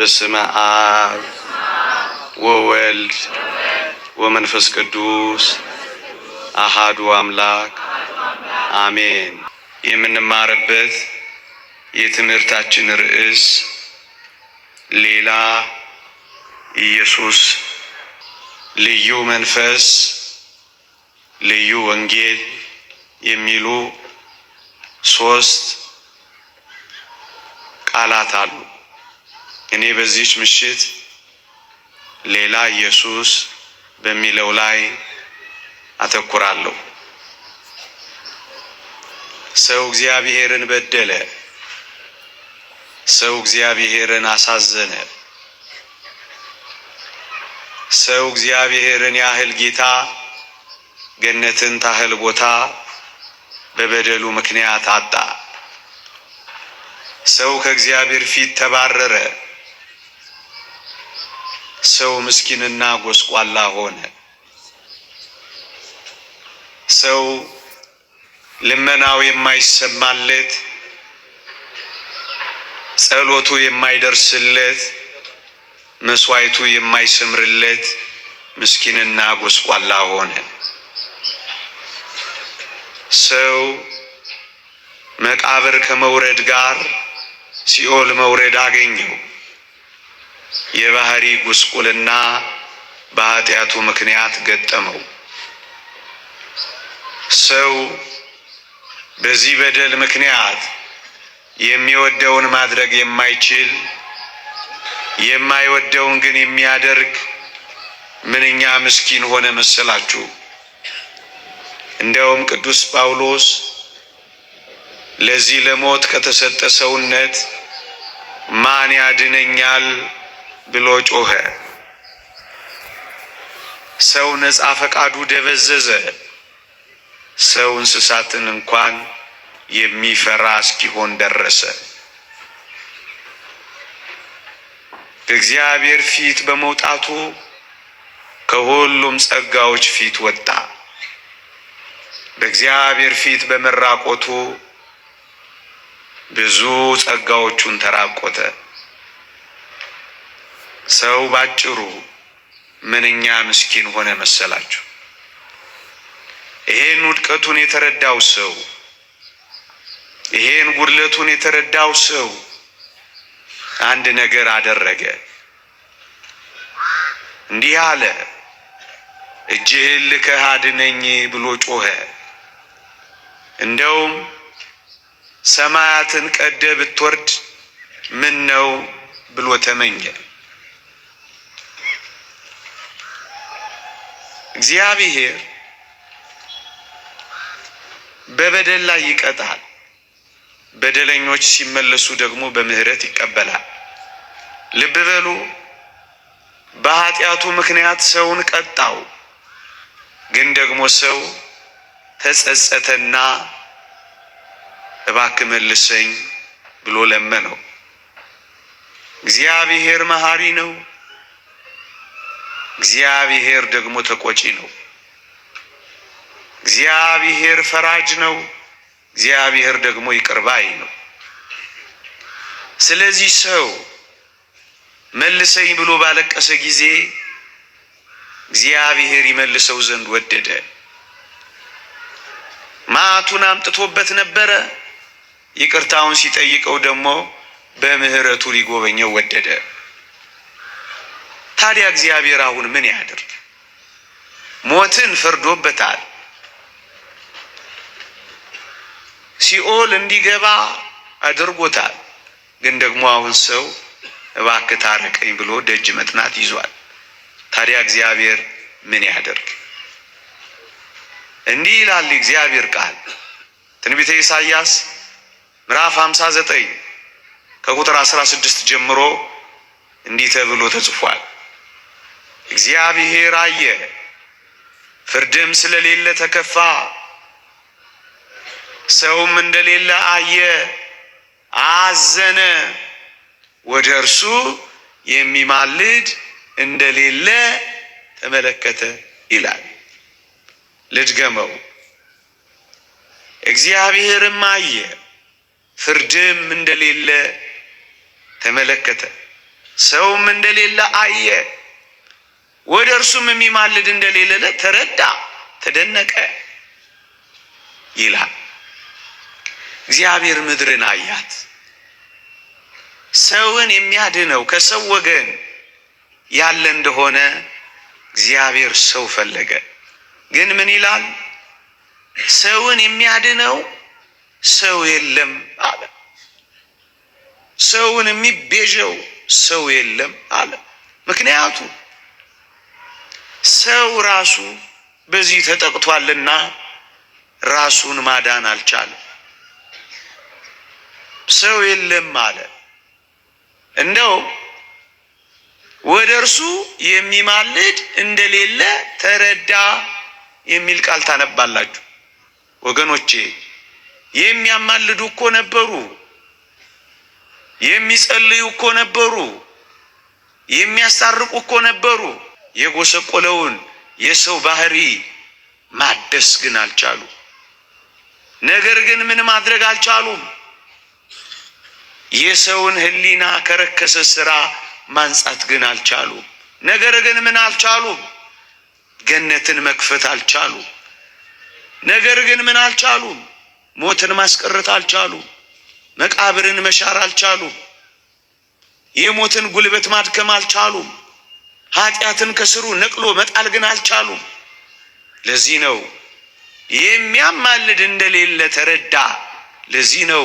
በስመ አብ ወወልድ ወመንፈስ ቅዱስ አሃዱ አምላክ አሜን። የምንማርበት የትምህርታችን ርዕስ ሌላ ኢየሱስ፣ ልዩ መንፈስ፣ ልዩ ወንጌል የሚሉ ሶስት ቃላት አሉ። እኔ በዚህች ምሽት ሌላ ኢየሱስ በሚለው ላይ አተኩራለሁ። ሰው እግዚአብሔርን በደለ፣ ሰው እግዚአብሔርን አሳዘነ፣ ሰው እግዚአብሔርን ያህል ጌታ ገነትን ታህል ቦታ በበደሉ ምክንያት አጣ። ሰው ከእግዚአብሔር ፊት ተባረረ። ሰው ምስኪንና ጎስቋላ ሆነ። ሰው ልመናው የማይሰማለት፣ ጸሎቱ የማይደርስለት፣ መስዋዕቱ የማይሰምርለት ምስኪንና ጎስቋላ ሆነ። ሰው መቃብር ከመውረድ ጋር ሲኦል መውረድ አገኘው። የባህሪ ጉስቁልና በኃጢአቱ ምክንያት ገጠመው። ሰው በዚህ በደል ምክንያት የሚወደውን ማድረግ የማይችል፣ የማይወደውን ግን የሚያደርግ ምንኛ ምስኪን ሆነ መሰላችሁ። እንደውም ቅዱስ ጳውሎስ ለዚህ ለሞት ከተሰጠ ሰውነት ማን ያድነኛል ብሎ ጮኸ። ሰው ነፃ ፈቃዱ ደበዘዘ። ሰው እንስሳትን እንኳን የሚፈራ እስኪሆን ደረሰ። በእግዚአብሔር ፊት በመውጣቱ ከሁሉም ጸጋዎች ፊት ወጣ። በእግዚአብሔር ፊት በመራቆቱ ብዙ ጸጋዎቹን ተራቆተ። ሰው ባጭሩ ምንኛ ምስኪን ሆነ መሰላችሁ። ይሄን ውድቀቱን የተረዳው ሰው፣ ይሄን ጉድለቱን የተረዳው ሰው አንድ ነገር አደረገ። እንዲህ አለ፣ እጅህን ልከህ አድነኝ ብሎ ጮኸ። እንደውም ሰማያትን ቀደ ብትወርድ ምን ነው ብሎ ተመኘ። እግዚአብሔር በበደል ላይ ይቀጣል። በደለኞች ሲመለሱ ደግሞ በምህረት ይቀበላል። ልብ በሉ፣ በኃጢአቱ ምክንያት ሰውን ቀጣው። ግን ደግሞ ሰው ተጸጸተና እባክህ መልሰኝ ብሎ ለመነው። እግዚአብሔር መሐሪ ነው። እግዚአብሔር ደግሞ ተቆጪ ነው። እግዚአብሔር ፈራጅ ነው። እግዚአብሔር ደግሞ ይቅር ባይ ነው። ስለዚህ ሰው መልሰኝ ብሎ ባለቀሰ ጊዜ እግዚአብሔር ይመልሰው ዘንድ ወደደ። መዓቱን አምጥቶበት ነበረ። ይቅርታውን ሲጠይቀው ደግሞ በምህረቱ ሊጎበኘው ወደደ። ታዲያ እግዚአብሔር አሁን ምን ያድርግ? ሞትን ፈርዶበታል። ሲኦል እንዲገባ አድርጎታል። ግን ደግሞ አሁን ሰው እባክህ ታረቀኝ ብሎ ደጅ መጥናት ይዟል። ታዲያ እግዚአብሔር ምን ያድርግ? እንዲህ ይላል እግዚአብሔር ቃል ትንቢተ ኢሳይያስ ምዕራፍ 59 ከቁጥር 16 ጀምሮ እንዲህ ተብሎ ተጽፏል። እግዚአብሔር አየ፣ ፍርድም ስለሌለ ተከፋ፣ ሰውም እንደሌለ አየ፣ አዘነ፣ ወደ እርሱ የሚማልድ እንደሌለ ተመለከተ ይላል። ልድገመው። እግዚአብሔርም አየ፣ ፍርድም እንደሌለ ተመለከተ፣ ሰውም እንደሌለ አየ፣ ወደ እርሱም የሚማልድ እንደሌለ ተረዳ፣ ተደነቀ ይላል። እግዚአብሔር ምድርን አያት። ሰውን የሚያድነው ከሰው ወገን ያለ እንደሆነ እግዚአብሔር ሰው ፈለገ። ግን ምን ይላል? ሰውን የሚያድነው ሰው የለም አለ። ሰውን የሚቤዠው ሰው የለም አለ። ምክንያቱም ሰው ራሱ በዚህ ተጠቅቷልና ራሱን ማዳን አልቻለም። ሰው የለም አለ። እንደው ወደ እርሱ የሚማልድ እንደሌለ ተረዳ የሚል ቃል ታነባላችሁ ወገኖቼ። የሚያማልዱ እኮ ነበሩ፣ የሚጸልዩ እኮ ነበሩ፣ የሚያስታርቁ እኮ ነበሩ። የጎሰቆለውን የሰው ባህሪ ማደስ ግን አልቻሉ። ነገር ግን ምን ማድረግ አልቻሉም? የሰውን ሕሊና ከረከሰ ስራ ማንጻት ግን አልቻሉም። ነገር ግን ምን አልቻሉም? ገነትን መክፈት አልቻሉም። ነገር ግን ምን አልቻሉም? ሞትን ማስቀረት አልቻሉም። መቃብርን መሻር አልቻሉም። የሞትን ጉልበት ማድከም አልቻሉም። ኃጢአትን ከስሩ ነቅሎ መጣል ግን አልቻሉም። ለዚህ ነው የሚያማልድ እንደሌለ ተረዳ። ለዚህ ነው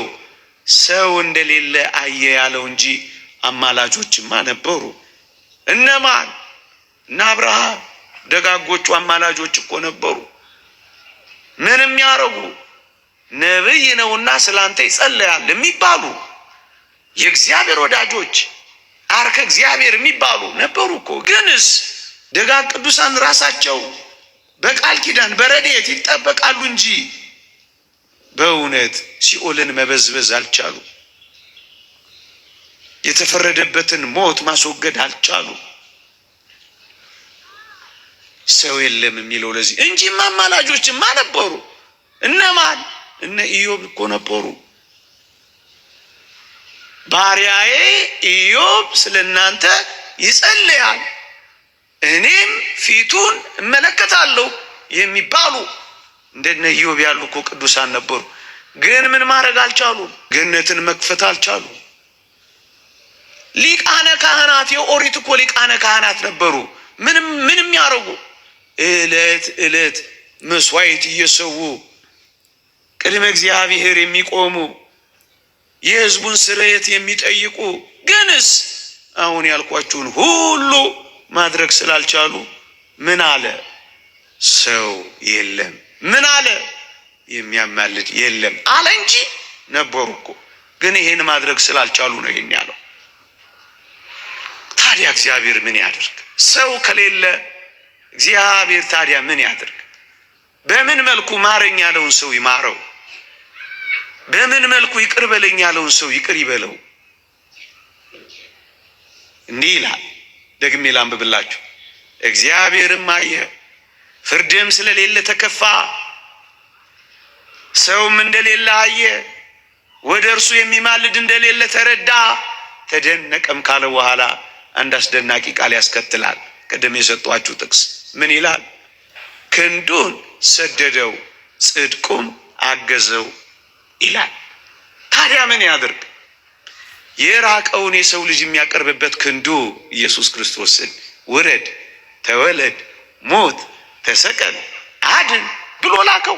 ሰው እንደሌለ አየ ያለው እንጂ አማላጆችማ ነበሩ። እነማን? እነ አብርሃም ደጋጎቹ አማላጆች እኮ ነበሩ። ምን የሚያረጉ? ነብይ ነውና ስላንተ ይጸልያል የሚባሉ የእግዚአብሔር ወዳጆች አርከ እግዚአብሔር የሚባሉ ነበሩ እኮ። ግንስ ደጋግ ቅዱሳን ራሳቸው በቃል ኪዳን በረድኤት ይጠበቃሉ እንጂ በእውነት ሲኦልን መበዝበዝ አልቻሉ። የተፈረደበትን ሞት ማስወገድ አልቻሉ። ሰው የለም የሚለው ለዚህ እንጂ አማላጆችማ ነበሩ። እነማን? እነ ኢዮብ እኮ ነበሩ። ባሪያዬ ኢዮብ ስለናንተ ይጸልያል እኔም ፊቱን እመለከታለሁ የሚባሉ እንደነ ኢዮብ ያሉ እኮ ቅዱሳን ነበሩ። ግን ምን ማድረግ አልቻሉም? ገነትን መክፈት አልቻሉም። ሊቃነ ካህናት የኦሪት እኮ ሊቃነ ካህናት ነበሩ። ምንም ያረጉ ዕለት ዕለት መስዋዕት እየሰዉ ቅድመ እግዚአብሔር የሚቆሙ የሕዝቡን ስርየት የሚጠይቁ ግንስ አሁን ያልኳችሁን ሁሉ ማድረግ ስላልቻሉ ምን አለ? ሰው የለም። ምን አለ? የሚያማልድ የለም አለ እንጂ ነበሩ እኮ። ግን ይሄን ማድረግ ስላልቻሉ ነው ይሄን ያለው። ታዲያ እግዚአብሔር ምን ያድርግ? ሰው ከሌለ እግዚአብሔር ታዲያ ምን ያድርግ? በምን መልኩ ማረኝ ያለውን ሰው ይማረው? በምን መልኩ ይቅር በለኝ ያለውን ሰው ይቅር ይበለው? እንዲህ ይላል። ደግሜ ላንብብላችሁ። እግዚአብሔርም አየ፣ ፍርድም ስለሌለ ተከፋ፣ ሰውም እንደሌለ አየ፣ ወደ እርሱ የሚማልድ እንደሌለ ተረዳ፣ ተደነቀም ካለ በኋላ አንድ አስደናቂ ቃል ያስከትላል። ቀደም የሰጧችሁ ጥቅስ ምን ይላል? ክንዱን ሰደደው ጽድቁም አገዘው ይላል። ታዲያ ምን ያድርግ? የራቀውን የሰው ልጅ የሚያቀርብበት ክንዱ ኢየሱስ ክርስቶስን ውረድ፣ ተወለድ፣ ሞት፣ ተሰቀል፣ አድን ብሎ ላከው።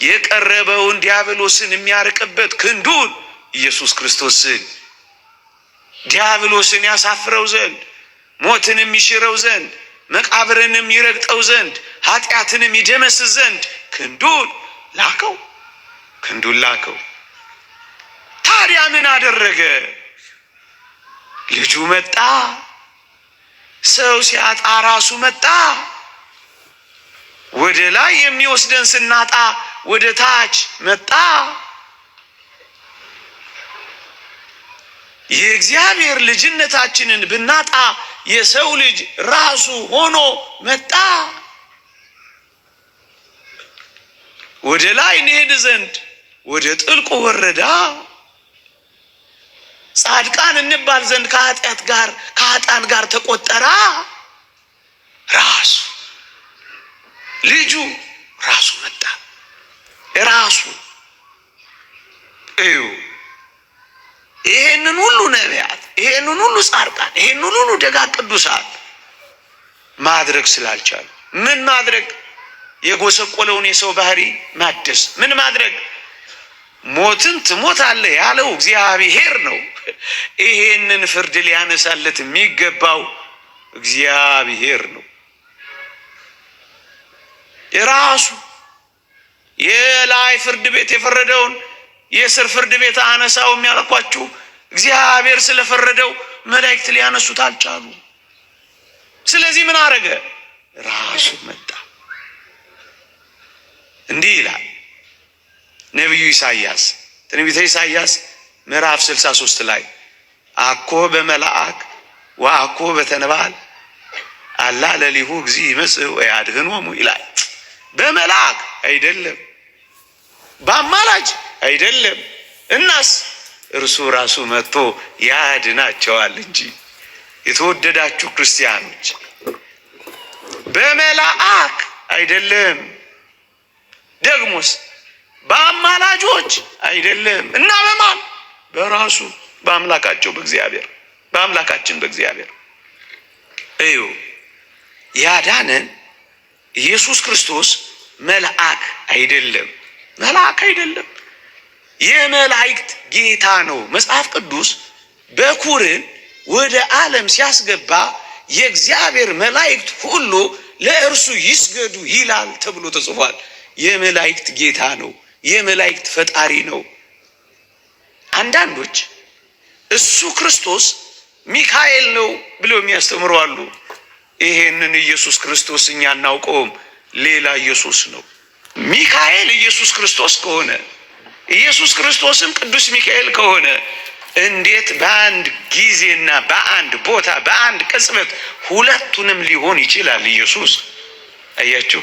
የቀረበውን ዲያብሎስን የሚያርቅበት ክንዱን ኢየሱስ ክርስቶስን ዲያብሎስን ያሳፍረው ዘንድ፣ ሞትንም ይሽረው ዘንድ፣ መቃብርንም ይረግጠው ዘንድ፣ ኃጢአትንም ይደመስስ ዘንድ ክንዱን ላከው። ክንዱን ላከው። ታዲያ ምን አደረገ? ልጁ መጣ። ሰው ሲያጣ ራሱ መጣ። ወደ ላይ የሚወስደን ስናጣ ወደ ታች መጣ። የእግዚአብሔር ልጅነታችንን ብናጣ የሰው ልጅ ራሱ ሆኖ መጣ። ወደ ላይ እንሄድ ዘንድ ወደ ጥልቁ ወረዳ። ጻድቃን እንባል ዘንድ ከኃጥአን ጋር ተቆጠራ። ራሱ ልጁ ራሱ መጣ። ራሱ እዩ። ይሄንን ሁሉ ነቢያት፣ ይሄንን ሁሉ ጻድቃን፣ ይሄንን ሁሉ ደጋግ ቅዱሳን ማድረግ ስላልቻሉ ምን ማድረግ? የጎሰቆለውን የሰው ባህሪ ማደስ። ምን ማድረግ? ሞትን ትሞታለህ ያለው እግዚአብሔር ነው። ይሄንን ፍርድ ሊያነሳለት የሚገባው እግዚአብሔር ነው። የራሱ የላይ ፍርድ ቤት የፈረደውን የስር ፍርድ ቤት አነሳው የሚያልኳችሁ እግዚአብሔር ስለፈረደው መላእክት ሊያነሱት አልቻሉ። ስለዚህ ምን አረገ? ራሱ መጣ። እንዲህ ይላል ነቢዩ ኢሳይያስ፣ ትንቢተ ኢሳይያስ ምዕራፍ 63 ላይ አኮ በመልአክ ወአኮ በተነባል አላ ለሊሁ እግዚእ ይመጽእ ወያድኅኖሙ ይላል። በመልአክ አይደለም፣ በአማላጅ አይደለም። እናስ እርሱ ራሱ መጥቶ ያድናቸዋል እንጂ። የተወደዳችሁ ክርስቲያኖች በመልአክ አይደለም፣ ደግሞስ በአማላጆች አይደለም። እና በማን? በራሱ በአምላካቸው በእግዚአብሔር፣ በአምላካችን በእግዚአብሔር። እዩ ያዳነን ኢየሱስ ክርስቶስ መልአክ አይደለም፣ መልአክ አይደለም፣ የመላእክት ጌታ ነው። መጽሐፍ ቅዱስ በኩርን ወደ ዓለም ሲያስገባ የእግዚአብሔር መላእክት ሁሉ ለእርሱ ይስገዱ ይላል ተብሎ ተጽፏል። የመላእክት ጌታ ነው፣ የመላእክት ፈጣሪ ነው። አንዳንዶች እሱ ክርስቶስ ሚካኤል ነው ብለው የሚያስተምሩ አሉ። ይሄንን ኢየሱስ ክርስቶስ እኛ እናውቀውም፣ ሌላ ኢየሱስ ነው። ሚካኤል ኢየሱስ ክርስቶስ ከሆነ ኢየሱስ ክርስቶስም ቅዱስ ሚካኤል ከሆነ እንዴት በአንድ ጊዜና በአንድ ቦታ በአንድ ቅጽበት ሁለቱንም ሊሆን ይችላል? ኢየሱስ አያችሁ፣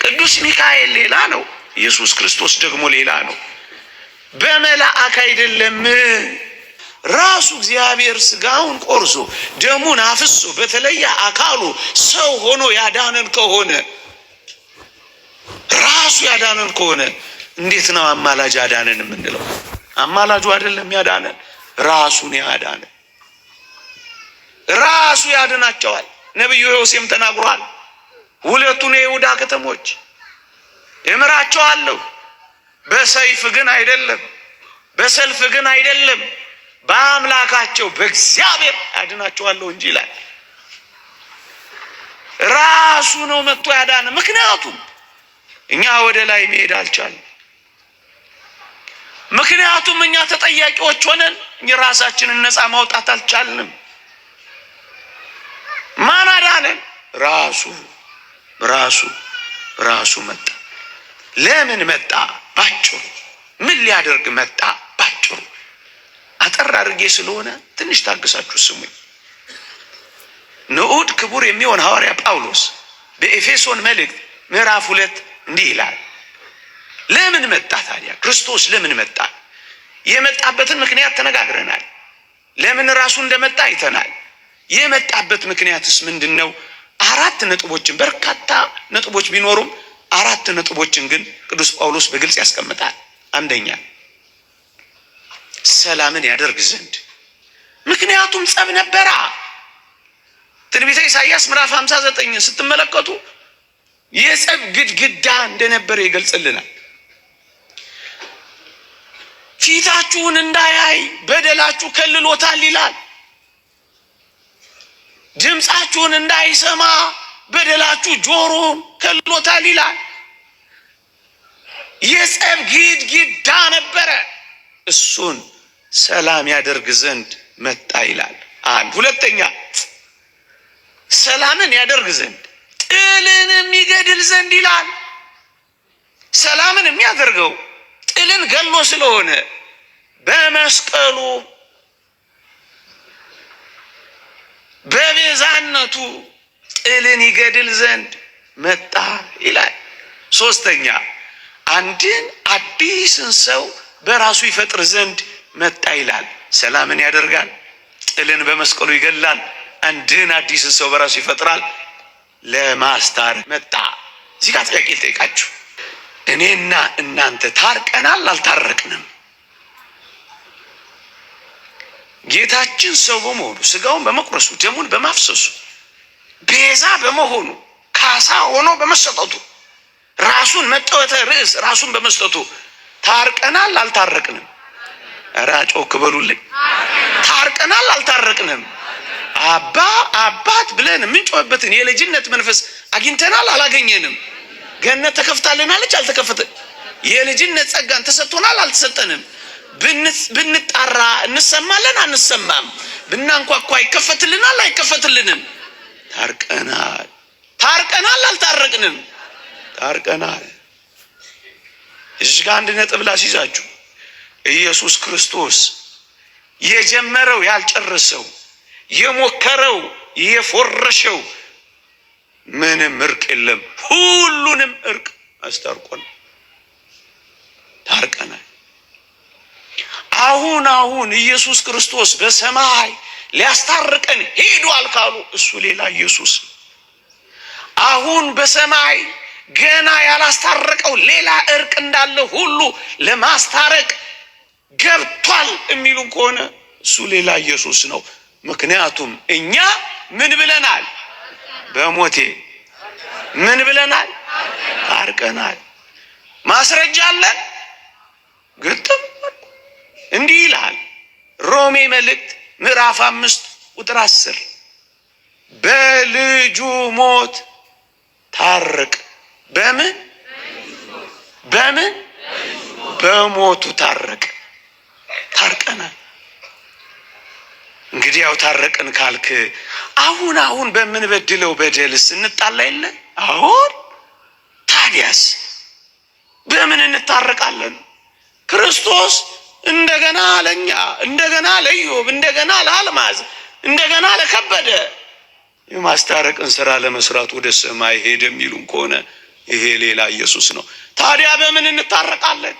ቅዱስ ሚካኤል ሌላ ነው፣ ኢየሱስ ክርስቶስ ደግሞ ሌላ ነው። በመልአክ አይደለም። ራሱ እግዚአብሔር ስጋውን ቆርሶ ደሙን አፍሶ በተለየ አካሉ ሰው ሆኖ ያዳነን ከሆነ ራሱ ያዳነን ከሆነ እንዴት ነው አማላጅ አዳነን የምንለው? አማላጁ አይደለም ያዳነን፣ ራሱን ያዳነን። ራሱ ያድናቸዋል። ነብዩ ዮሴም ተናግሯል። ሁለቱን የይሁዳ ከተሞች እምራቸዋለሁ፣ በሰይፍ ግን አይደለም፣ በሰልፍ ግን አይደለም፣ በአምላካቸው በእግዚአብሔር ያድናቸዋለሁ እንጂ ይላል። ራሱ ነው መጥቶ ያዳነ። ምክንያቱም እኛ ወደ ላይ መሄድ አልቻልንም። ምክንያቱም እኛ ተጠያቂዎች ሆነን ራሳችንን ነፃ ማውጣት አልቻልንም። ማን አዳነን? ራሱ መጣ። ለምን መጣ? ባጭሩ ምን ሊያደርግ መጣ? ባጭሩ አጠር አድርጌ ስለሆነ ትንሽ ታግሳችሁ ስሙኝ። ንዑድ ክቡር የሚሆን ሐዋርያ ጳውሎስ በኤፌሶን መልእክት ምዕራፍ 2 እንዲህ ይላል። ለምን መጣ ታዲያ? ክርስቶስ ለምን መጣ? የመጣበትን ምክንያት ተነጋግረናል። ለምን ራሱ እንደመጣ አይተናል። የመጣበት ምክንያትስ ምንድነው? 4 ነጥቦችን፣ በርካታ ነጥቦች ቢኖሩም 4 ነጥቦችን ግን ቅዱስ ጳውሎስ በግልጽ ያስቀምጣል። አንደኛ ሰላምን ያደርግ ዘንድ። ምክንያቱም ጸብ ነበራ። ትንቢተ ኢሳይያስ ምዕራፍ 59 ስትመለከቱ የጸብ ግድግዳ እንደነበረ ይገልጽልናል። ፊታችሁን እንዳያይ በደላችሁ ከልሎታል ይላል። ድምፃችሁን እንዳይሰማ በደላችሁ ጆሮን ከልሎታል ይላል። የጸብ ግድግዳ ነበረ። እሱን ሰላም ያደርግ ዘንድ መጣ ይላል። አንድ። ሁለተኛ ሰላምን ያደርግ ዘንድ ጥልን የሚገድል ዘንድ ይላል። ሰላምን የሚያደርገው ጥልን ገሎ ስለሆነ በመስቀሉ በቤዛነቱ ጥልን ይገድል ዘንድ መጣ ይላል። ሶስተኛ አንድን አዲስን ሰው በራሱ ይፈጥር ዘንድ መጣ ይላል። ሰላምን ያደርጋል፣ ጥልን በመስቀሉ ይገላል፣ አንድን አዲስን ሰው በራሱ ይፈጥራል። ለማስታረቅ መጣ። እዚህ ጋር ጥያቄ ልጠይቃችሁ። እኔና እናንተ ታርቀናል አልታረቅንም? ጌታችን ሰው በመሆኑ ስጋውን በመቁረሱ ደሙን በማፍሰሱ ቤዛ በመሆኑ ካሳ ሆኖ በመሰጠቱ ራሱን መጠወተ ርዕስ ራሱን በመስጠቱ ታርቀናል አልታረቅንም? ኧረ ጮክ በሉልኝ። ታርቀናል አልታረቅንም? አባት ብለን የምንጮህበትን የልጅነት መንፈስ አግኝተናል አላገኘንም? ገነት ተከፍታልናለች አልተከፈተ? የልጅነት ጸጋን ተሰጥቶናል አልተሰጠንም? ብንጣራ እንሰማለን አንሰማም? ብናንኳኳ ይከፈትልናል አይከፈትልንም? ታርቀናል። ታርቀናል አልታረቅንም? ታርቀናል። እዚህ ጋር አንድ ነጥብ ላስይዛችሁ። ኢየሱስ ክርስቶስ የጀመረው ያልጨረሰው፣ የሞከረው የፎረሸው ምንም እርቅ የለም። ሁሉንም እርቅ አስታርቆን ታርቀናል። አሁን ኢየሱስ ክርስቶስ በሰማይ ሊያስታርቀን ሄዷል ካሉ እሱ ሌላ ኢየሱስ። አሁን በሰማይ ገና ያላስታረቀው ሌላ እርቅ እንዳለ ሁሉ ለማስታረቅ ገብቷል የሚሉን ከሆነ እሱ ሌላ ኢየሱስ ነው። ምክንያቱም እኛ ምን ብለናል? በሞቴ ምን ብለናል? ታርቀናል። ማስረጃ አለን። ግጥም እንዲህ ይላል ሮሜ መልእክት ምዕራፍ 5 ቁጥር 10 በልጁ ሞት ታረቅ። በምን በሞቱ ታረቅ። ታርቀናል። እንግዲህ ያው ታረቅን ካልክ አሁን በምንበድለው በደልስ እንጣላ የለ? አሁን ታዲያስ በምን እንታረቃለን? ክርስቶስ እንደገና ለኛ፣ እንደገና ለኢዮብ፣ እንደገና ለአልማዝ፣ እንደገና ለከበደ የማስታረቅን ስራ ለመስራት ወደ ሰማይ ሄደ የሚሉን ከሆነ ይሄ ሌላ ኢየሱስ ነው። ታዲያ በምን እንታረቃለን?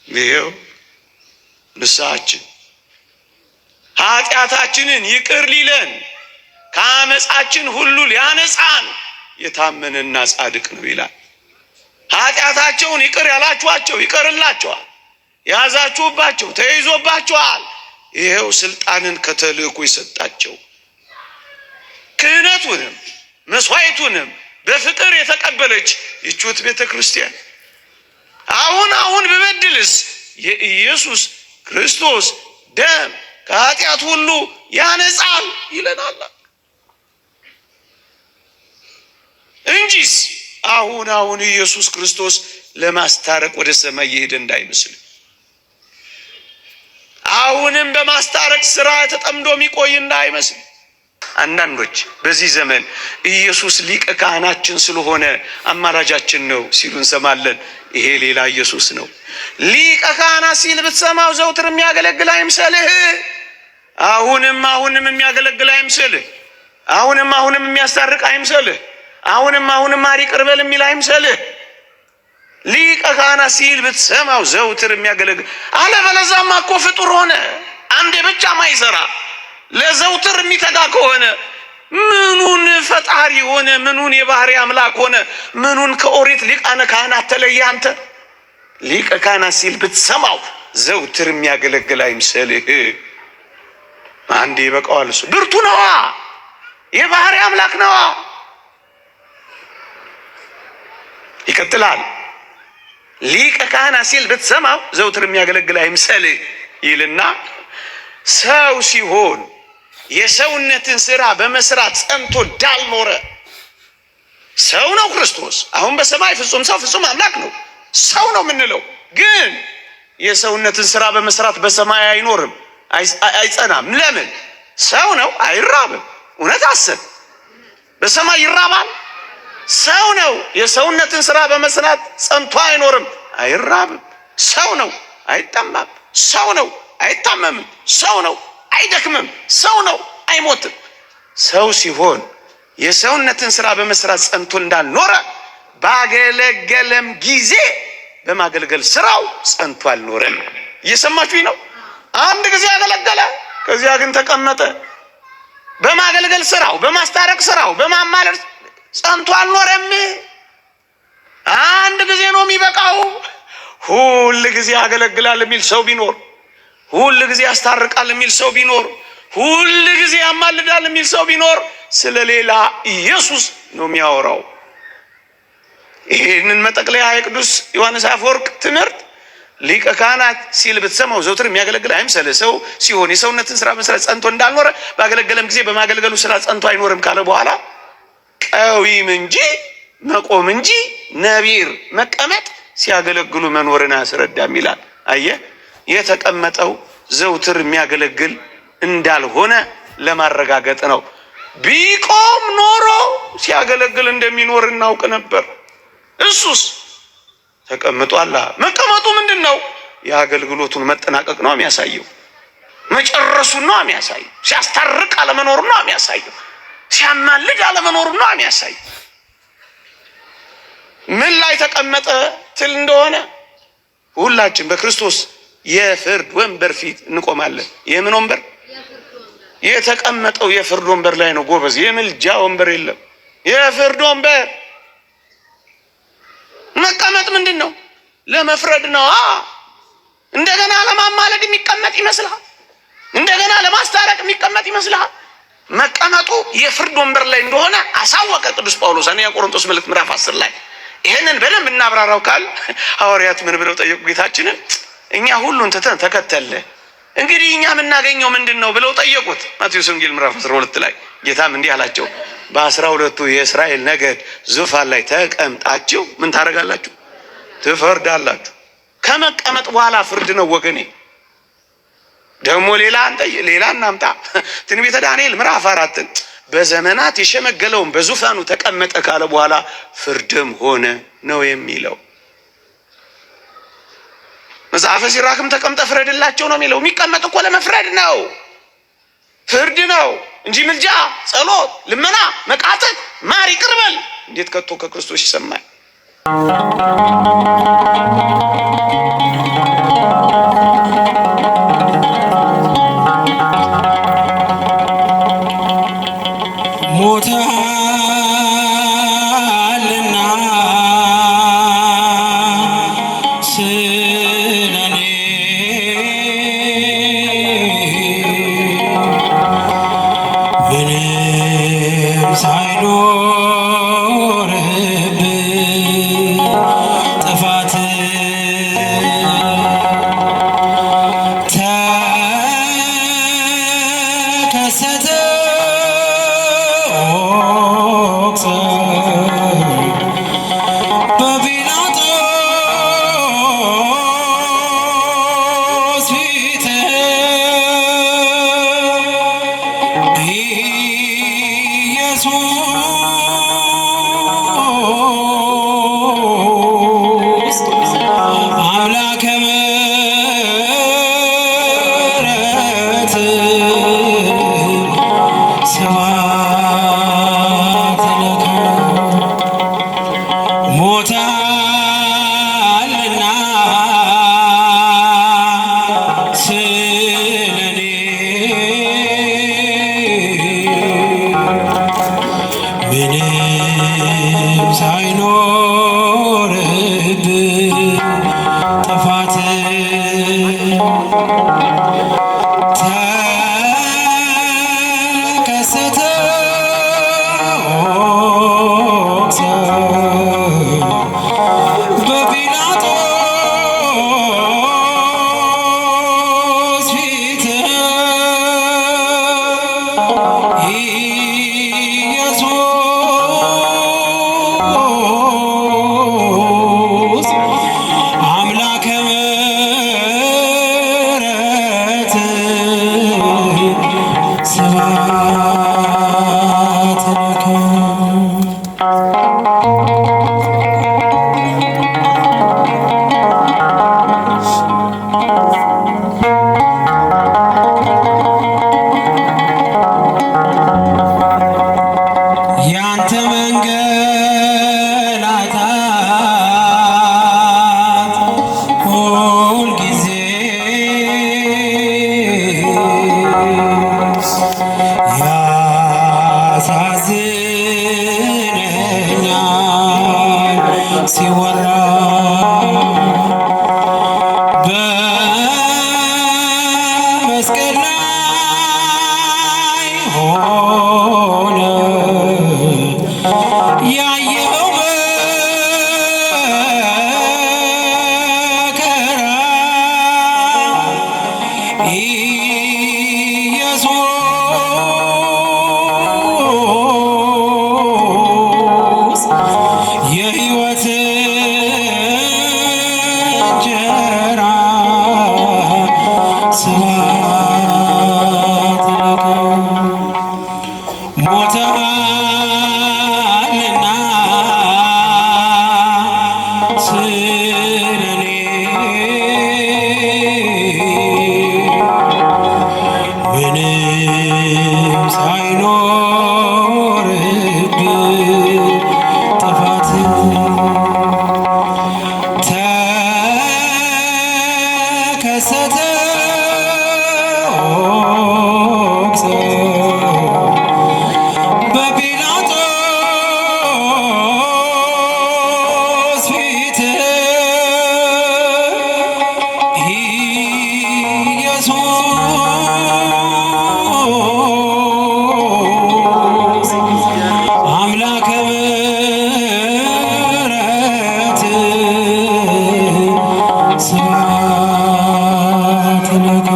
ይሄው ንስሐችን ኃጢአታችንን ይቅር ሊለን ከአመፃችን ሁሉ ሊያነጻን የታመነና ጻድቅ ነው ይላል። ኃጢአታቸውን ይቅር ያላችኋቸው ይቅርላቸዋል፣ ያዛችሁባቸው ተይዞባቸዋል። ይሄው ስልጣንን ከተልእኮ ይሰጣቸው ክህነቱንም መስዋዕቱንም በፍቅር የተቀበለች ይቹት ቤተ ክርስቲያን አሁን በበድልስ የኢየሱስ ክርስቶስ ደም ከኃጢአት ሁሉ ያነጻል ይለናል እንጂስ አሁን ኢየሱስ ክርስቶስ ለማስታረቅ ወደ ሰማይ የሄደ እንዳይመስል። አሁንም በማስታረቅ ስራ ተጠምዶ የሚቆይ እንዳይመስል። አንዳንዶች በዚህ ዘመን ኢየሱስ ሊቀ ካህናችን ስለሆነ አማላጃችን ነው ሲሉ እንሰማለን። ይሄ ሌላ ኢየሱስ ነው። ሊቀ ካህናት ሲል ብትሰማው ዘውትር የሚያገለግል አይምሰልህ። አሁንም የሚያገለግል አይምሰልህ። አሁንም የሚያስታርቅ አይምሰልህ። አሁንም ማሪ ቅርበል የሚል አይምሰልህ። ሊቀ ካህናት ሲል ብትሰማው ዘውትር የሚያገለግል፣ አለበለዚያማ እኮ ፍጡር ሆነ። አንዴ ብቻ ማይሰራ ለዘውትር የሚተጋ ከሆነ ምኑን ፈጣሪ ሆነ? ምኑን የባህሪ አምላክ ሆነ? ምኑን ከኦሪት ሊቃነ ካህናት ተለየ? አንተ ሊቀ ካህናት ሲል ብትሰማው ዘውትር የሚያገለግል አይምሰልህ። አንዴ ይበቃዋል። እሱ ብርቱ ነዋ፣ የባህሪ አምላክ ነዋ። ይቀጥላል። ሊቀ ካህናት ሲል ብትሰማው ዘውትር የሚያገለግል አይምሰልህ ይልና ሰው ሲሆን የሰውነትን ስራ በመስራት ጸንቶ እንዳልኖረ ሰው ነው ክርስቶስ። አሁን በሰማይ ፍጹም ሰው ፍጹም አምላክ ነው። ሰው ነው የምንለው ግን የሰውነትን ስራ በመስራት በሰማይ አይኖርም፣ አይጸናም። ለምን? ሰው ነው፣ አይራብም። እውነት አስብ፣ በሰማይ ይራባል? ሰው ነው፣ የሰውነትን ስራ በመስራት ጸንቶ አይኖርም፣ አይራብም። ሰው ነው፣ አይጠማም። ሰው ነው፣ አይታመምም። ሰው ነው፣ አይደክምም። ሰው ነው፣ አይሞትም። ሰው ሲሆን የሰውነትን ስራ በመስራት ጸንቶ እንዳልኖረ ባገለገለም ጊዜ በማገልገል ስራው ጸንቶ አልኖረም እየሰማችሁኝ ነው? አንድ ጊዜ አገለገለ፣ ከዚያ ግን ተቀመጠ። በማገልገል ስራው፣ በማስታረቅ ስራው፣ በማማለድ ጸንቶ አልኖረም። አንድ ጊዜ ነው የሚበቃው። ሁል ጊዜ ያገለግላል የሚል ሰው ቢኖር፣ ሁል ጊዜ ያስታርቃል የሚል ሰው ቢኖር፣ ሁል ጊዜ ያማልዳል የሚል ሰው ቢኖር ስለሌላ ኢየሱስ ነው የሚያወራው። ይህንን መጠቅለያ የቅዱስ ዮሐንስ አፈወርቅ ትምህርት ሊቀ ካህናት ሲል ብትሰማው ዘውትር የሚያገለግል አይምሰል። ሰው ሲሆን የሰውነትን ስራ መስራት ጸንቶ እንዳልኖረ ባገለገለም ጊዜ በማገልገሉ ስራ ጸንቶ አይኖርም ካለ በኋላ ቀዊም እንጂ መቆም እንጂ ነቢር መቀመጥ ሲያገለግሉ መኖርን አያስረዳም ይላል። አየህ፣ የተቀመጠው ዘውትር የሚያገለግል እንዳልሆነ ለማረጋገጥ ነው። ቢቆም ኖሮ ሲያገለግል እንደሚኖር እናውቅ ነበር። እሱስ ተቀምጧል። መቀመጡ ምንድን ነው? የአገልግሎቱን መጠናቀቅ ነው የሚያሳየው። መጨረሱን ነው የሚያሳየው። ሲያስታርቅ አለመኖሩ ነው የሚያሳየው። ሲያማልድ አለመኖሩ ነው የሚያሳየው። ምን ላይ ተቀመጠ ትል እንደሆነ ሁላችን በክርስቶስ የፍርድ ወንበር ፊት እንቆማለን። የምን ወንበር? የተቀመጠው የፍርድ ወንበር ላይ ነው ጎበዝ። የምልጃ ወንበር የለም፣ የፍርድ ወንበር። መቀመጥ ምንድን ነው? ለመፍረድ ነው። እንደገና ለማማለድ የሚቀመጥ ይመስልሃል? እንደገና ለማስታረቅ የሚቀመጥ ይመስልሃል? መቀመጡ የፍርድ ወንበር ላይ እንደሆነ አሳወቀ ቅዱስ ጳውሎስ አንደኛ ቆሮንቶስ መልእክት ምዕራፍ 10 ላይ። ይህንን በደንብ እናብራራው ካል ሐዋርያት ምን ብለው ጠየቁ ጌታችንን? እኛ ሁሉን ትተን ተከተለ፣ እንግዲህ እኛ የምናገኘው ምንድን ነው ብለው ጠየቁት። ማቴዎስ ወንጌል ምዕራፍ 12 ላይ ጌታም እንዲህ አላቸው፣ በ12ቱ የእስራኤል ነገድ ዙፋን ላይ ተቀምጣችሁ ምን ታደርጋላችሁ? ትፈርዳላችሁ። ከመቀመጥ በኋላ ፍርድ ነው ወገኔ። ደግሞ ሌላ እናምጣ። ትንቢተ ዳንኤል ምዕራፍ 4 በዘመናት የሸመገለውን በዙፋኑ ተቀመጠ ካለ በኋላ ፍርድም ሆነ ነው የሚለው። መጽሐፈ ሲራክም ተቀምጠ ፍረድላቸው ነው የሚለው። የሚቀመጥ እኮ ለመፍረድ ነው፣ ፍርድ ነው እንጂ ምልጃ፣ ጸሎት፣ ልመና፣ መቃተት፣ ማር ይቅር በል እንዴት ከቶ ከክርስቶስ ይሰማል? ያሳዝነኛል ሲወራ በመስቀል ላይ ሆነ ያየኸው መከራ ኢየሱስ የሕይወት እንጀራ ስብሐት ለከ ሞተሃልና ስለኔ ምንም ሳይኖርብህ ጥፋት ተከሰተ ኦክሰ በጲላጦስ ፊት ኢየሱስ አምላከ ምሕረት ስብሐት ለከ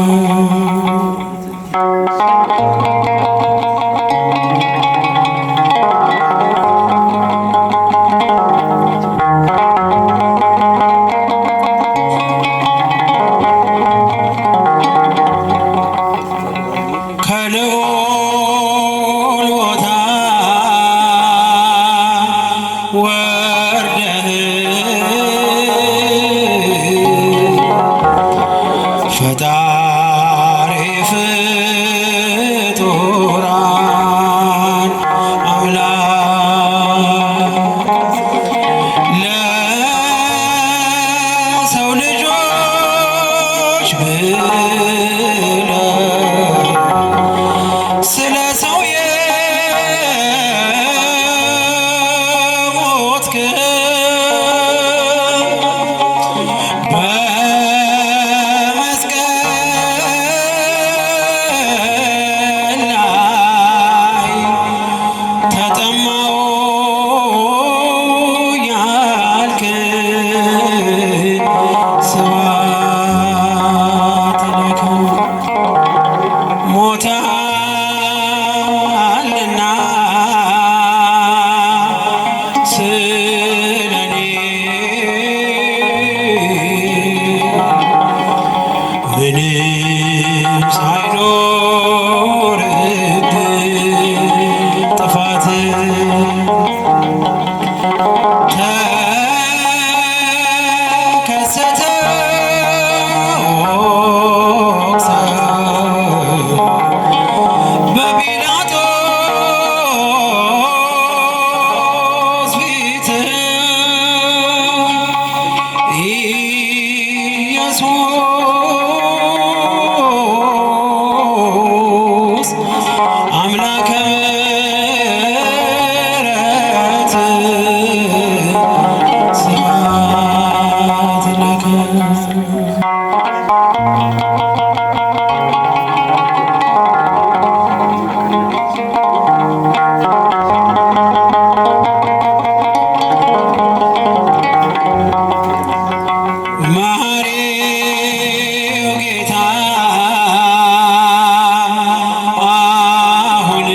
ከልዑል ቦታ ወርደህ ፈጣሪ ፍጡራን አምላክ ለሰው ልጆች ብለህ ስለ ሰው የሞትክ በመስቀል ላይ ተጠማሁ ያልክ ስብሐት ለከ ሞተሃልና ስለኔ ምንም ሳይኖርብህ ጥፋት ተከሰተ ኦክሰ በጲላጦስ ፊት ኢየሱስ አምላከ ምሕረት ስብሐት ለከ መሐሪው ጌታ አሁን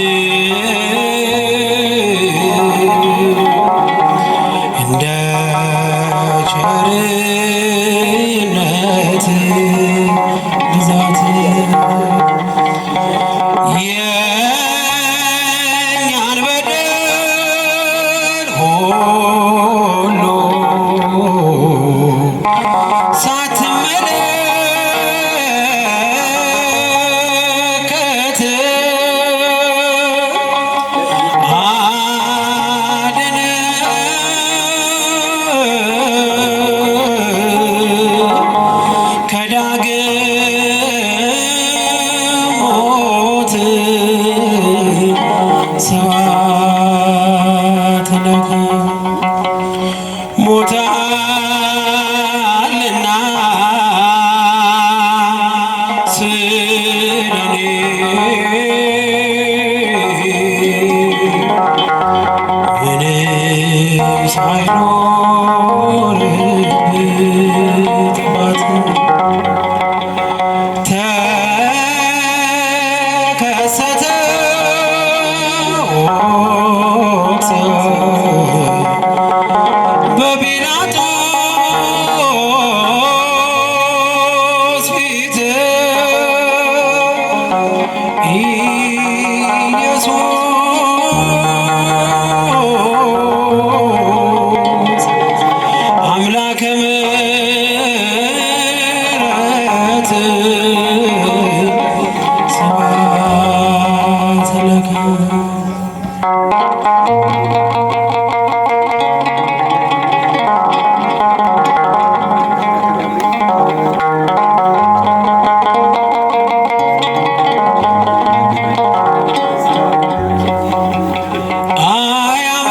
ሳይኖርበት ጥፋት ተከሰተ ወቅት በጲላጦስ ፊት ኢየሱስ አምላከ ምሕረት ስብሐት ለከ።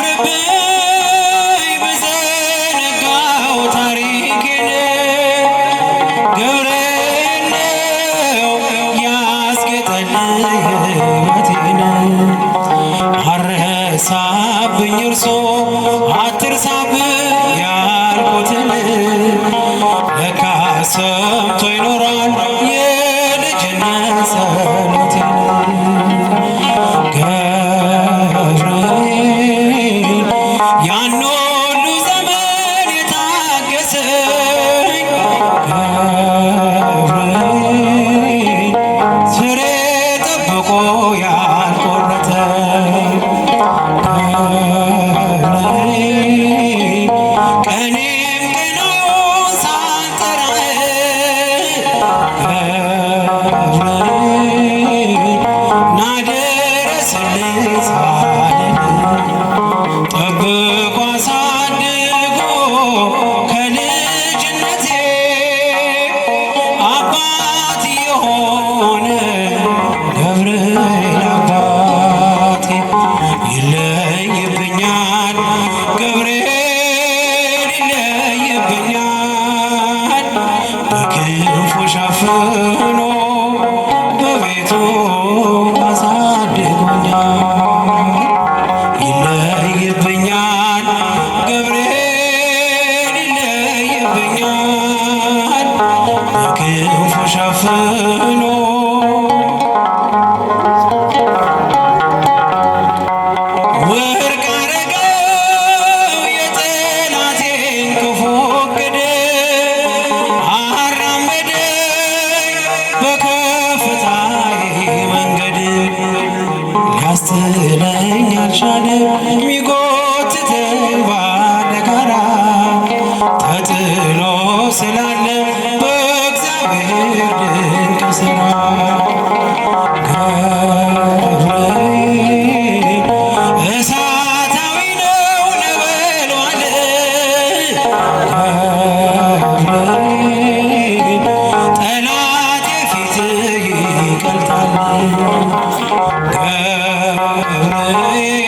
አያምርብኝ ብዘነጋው ታሪኬን ገብርኤል ነው ያስጌጠልኝ ሕይወቴን። አረሳብኝ እርሶ አትርሳብኝ ያልኩትን ለካ ሰምቶ ይኖራል የልጅነት ጸሎቴን። ገብርኤል ያን ሁሉ ዘመን የታገሰኝ ገብርኤል ፍሬ ጠብቆ ያልቆረጠኝ ገብርኤል ቀኔም ቀናዩን ሳልጠራህ ገብርኤል ና ድረስልኝ ሳልልህ ጠብቆ አሳድጎ ከልጅነቴ አባት የሆነ ገብርኤል አባቴ ይለይብኛል ገብርኤል ይለይብኛል በክንፉ ሸፍኖ በቤቱ አሳድጎኛል። ይለይብኛል ገብርኤል ይለይብኛል በክንፉ ሸፍኖ ወርቅ አረገው የጠላቴን ክፉ ዕቅድ አራመደኝ በከፍታዬ መንገድ ሊያስጥለኝ አልቻለም ሚጎትተኝ ባለጋራ ተጥሎ ስላለ በእግዚአብሔር ድንቅ ሥራ ገብርኤል እሳታዊ ነው ነበልባል ገብርኤል ጠላቴ ፊት ይቀልጣል ገብርኤል